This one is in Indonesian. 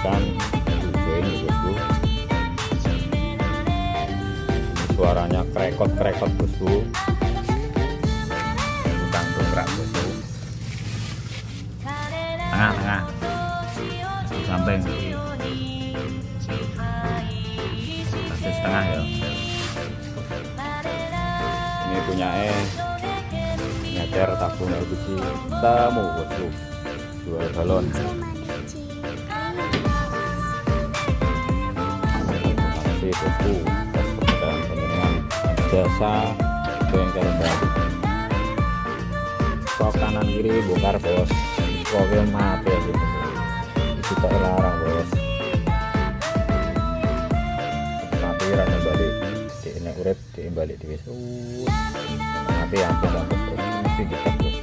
ikan hijau ini bosku. Ini suaranya krekot bosku, utang dongkrak bosku. Tengah di samping kasih setengah ya. Ini punya nyecer tabung LPG temu bosku, 2 galon. Terima kasih bosku atas kepercayaan panjenengan jasa bengkel baru. Stok kanan kiri bongkar bos, stoknya mati ya gitu. Itu tak larang bos. Mati rana balik, di ini urip, di balik di besok. Mati hampir mesti ditek bos.